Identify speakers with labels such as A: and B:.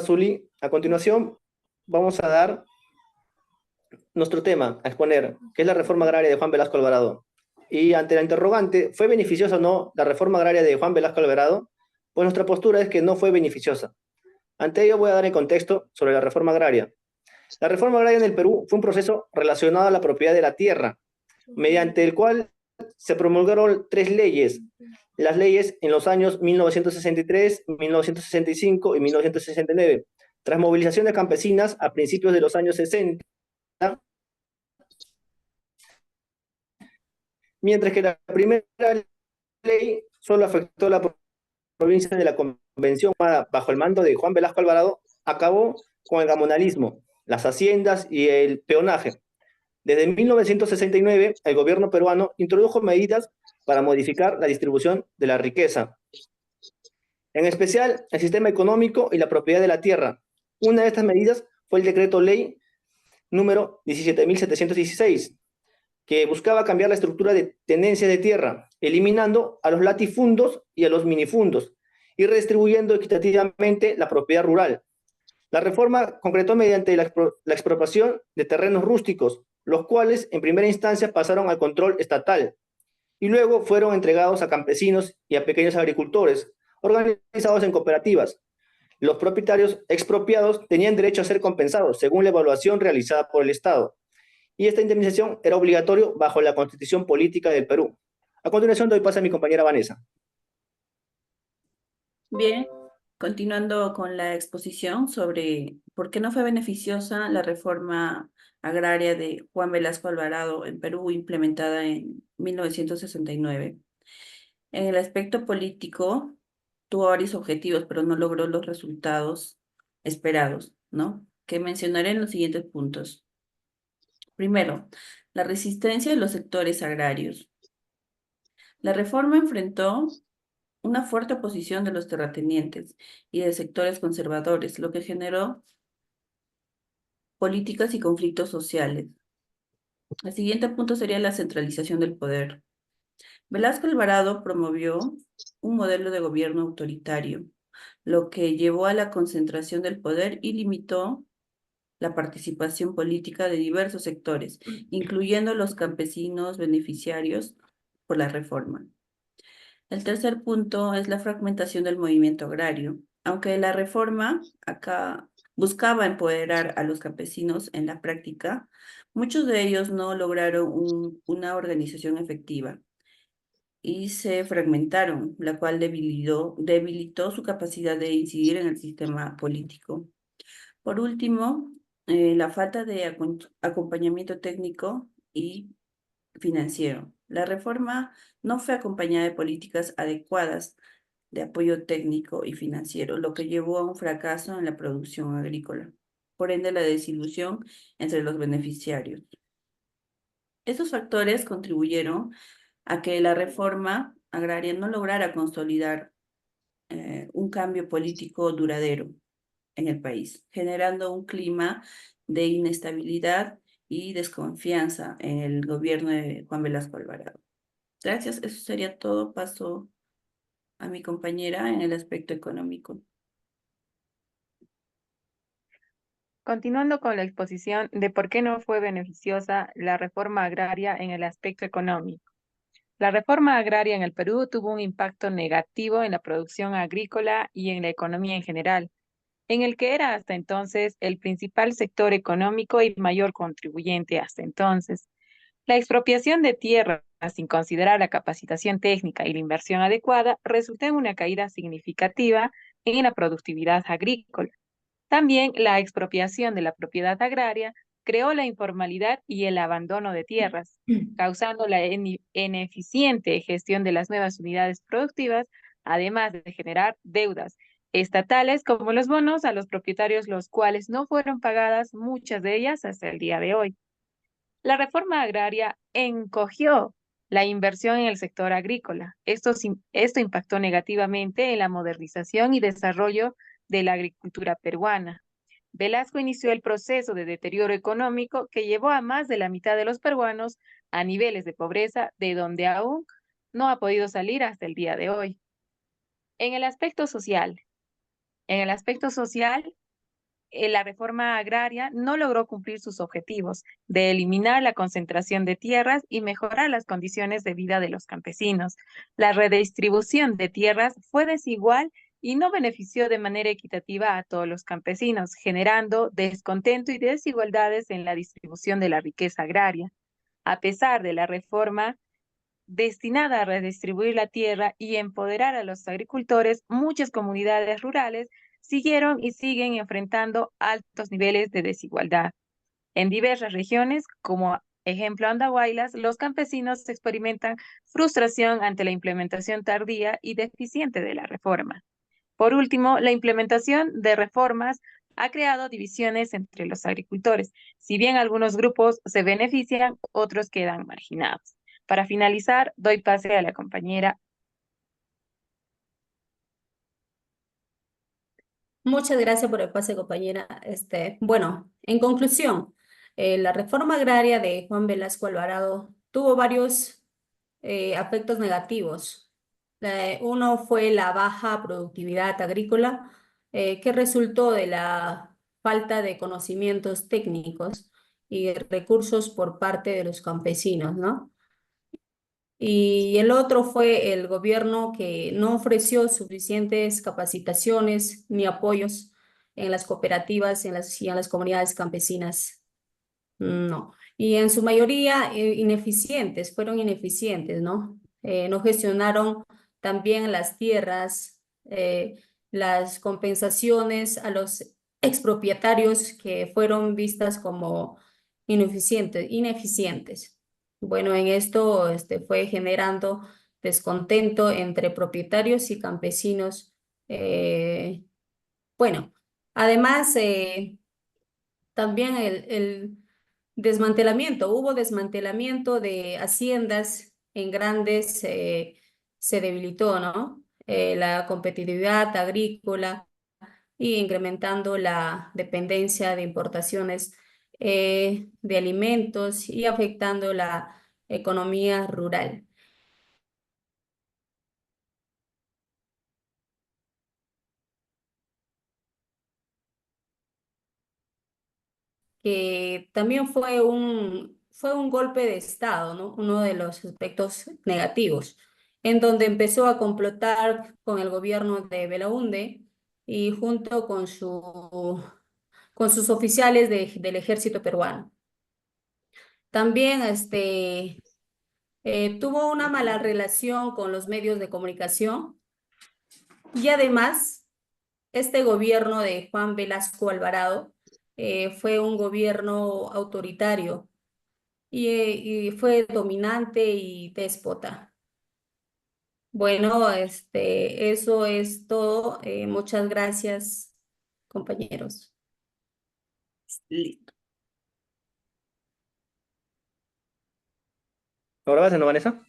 A: Zuli. A continuación, vamos a dar nuestro tema, a exponer, que es la reforma agraria de Juan Velasco Alvarado. Y ante la interrogante, ¿fue beneficiosa o no la reforma agraria de Juan Velasco Alvarado? Pues nuestra postura es que no fue beneficiosa. Ante ello voy a dar el contexto sobre la reforma agraria. La reforma agraria en el Perú fue un proceso relacionado a la propiedad de la tierra, mediante el cual se promulgaron tres leyes. Las leyes en los años 1963, 1965 y 1969. Tras movilizaciones campesinas a principios de los años 60, mientras que la primera ley solo afectó a la provincia de la Convención bajo el mando de Juan Velasco Alvarado, acabó con el gamonalismo, las haciendas y el peonaje. Desde 1969, el gobierno peruano introdujo medidas para modificar la distribución de la riqueza, en especial el sistema económico y la propiedad de la tierra. Una de estas medidas fue el decreto ley número 17.716, que buscaba cambiar la estructura de tenencia de tierra, eliminando a los latifundos y a los minifundos y redistribuyendo equitativamente la propiedad rural. La reforma concretó mediante la expropiación de terrenos rústicos, los cuales en primera instancia pasaron al control estatal y luego fueron entregados a campesinos y a pequeños agricultores, organizados en cooperativas. Los propietarios expropiados tenían derecho a ser compensados según la evaluación realizada por el Estado, y esta indemnización era obligatorio bajo la Constitución Política del Perú. A continuación doy paso a mi compañera Vanessa.
B: Bien, continuando con la exposición sobre por qué no fue beneficiosa la reforma agraria de Juan Velasco Alvarado en Perú, implementada en 1969. En el aspecto político, tuvo varios objetivos, pero no logró los resultados esperados, ¿no? Que mencionaré en los siguientes puntos. Primero, la resistencia de los sectores agrarios. La reforma enfrentó una fuerte oposición de los terratenientes y de sectores conservadores, lo que generó políticas y conflictos sociales. El siguiente punto sería la centralización del poder. Velasco Alvarado promovió un modelo de gobierno autoritario, lo que llevó a la concentración del poder y limitó la participación política de diversos sectores, incluyendo los campesinos beneficiarios por la reforma. El tercer punto es la fragmentación del movimiento agrario. Aunque la reforma acá buscaba empoderar a los campesinos en la práctica, muchos de ellos no lograron una organización efectiva y se fragmentaron, la cual debilitó su capacidad de incidir en el sistema político. Por último, la falta de acompañamiento técnico y financiero. La reforma no fue acompañada de políticas adecuadas de apoyo técnico y financiero, lo que llevó a un fracaso en la producción agrícola, por ende la desilusión entre los beneficiarios. Estos factores contribuyeron a que la reforma agraria no lograra consolidar un cambio político duradero en el país, generando un clima de inestabilidad y desconfianza en el gobierno de Juan Velasco Alvarado. Gracias, eso sería todo. Paso a mi compañera en el aspecto económico.
C: Continuando con la exposición de por qué no fue beneficiosa la reforma agraria en el aspecto económico. La reforma agraria en el Perú tuvo un impacto negativo en la producción agrícola y en la economía en general, en el que era hasta entonces el principal sector económico y mayor contribuyente hasta entonces. La expropiación de tierras sin considerar la capacitación técnica y la inversión adecuada resultó en una caída significativa en la productividad agrícola. También la expropiación de la propiedad agraria creó la informalidad y el abandono de tierras, causando la ineficiente gestión de las nuevas unidades productivas, además de generar deudas estatales como los bonos a los propietarios, los cuales no fueron pagadas, muchas de ellas hasta el día de hoy. La reforma agraria encogió la inversión en el sector agrícola. Esto impactó negativamente en la modernización y desarrollo de la agricultura peruana. Velasco inició el proceso de deterioro económico que llevó a más de la mitad de los peruanos a niveles de pobreza de donde aún no ha podido salir hasta el día de hoy. En el aspecto social, En el aspecto social, la reforma agraria no logró cumplir sus objetivos de eliminar la concentración de tierras y mejorar las condiciones de vida de los campesinos. La redistribución de tierras fue desigual y no benefició de manera equitativa a todos los campesinos, generando descontento y desigualdades en la distribución de la riqueza agraria. A pesar de la reforma destinada a redistribuir la tierra y empoderar a los agricultores, muchas comunidades rurales siguieron y siguen enfrentando altos niveles de desigualdad. En diversas regiones, como ejemplo Andahuaylas, los campesinos experimentan frustración ante la implementación tardía y deficiente de la reforma. Por último, la implementación de reformas ha creado divisiones entre los agricultores. Si bien algunos grupos se benefician, otros quedan marginados. Para finalizar, doy pase a la compañera.
D: Muchas gracias por el pase, compañera. Bueno, en conclusión, la reforma agraria de Juan Velasco Alvarado tuvo varios aspectos negativos. Uno fue la baja productividad agrícola, que resultó de la falta de conocimientos técnicos y recursos por parte de los campesinos, ¿no? Y el otro fue el gobierno que no ofreció suficientes capacitaciones ni apoyos en las cooperativas y en las comunidades campesinas. No. Y en su mayoría ineficientes, fueron ineficientes, ¿no? No gestionaron también las tierras, las compensaciones a los expropietarios que fueron vistas como ineficientes. Bueno, en esto fue generando descontento entre propietarios y campesinos. Bueno, además, también el desmantelamiento, hubo desmantelamiento de haciendas en grandes, se debilitó, ¿no? La competitividad agrícola y incrementando la dependencia de importaciones de alimentos y afectando la economía rural. Que también fue un golpe de Estado, ¿no? Uno de los aspectos negativos, en donde empezó a complotar con el gobierno de Belaúnde y junto con sus oficiales del ejército peruano. También tuvo una mala relación con los medios de comunicación y además este gobierno de Juan Velasco Alvarado fue un gobierno autoritario y fue dominante y déspota. Bueno, eso es todo. Muchas gracias, compañeros.
B: Listo.
A: ¿Lo grabaste, no, Vanessa?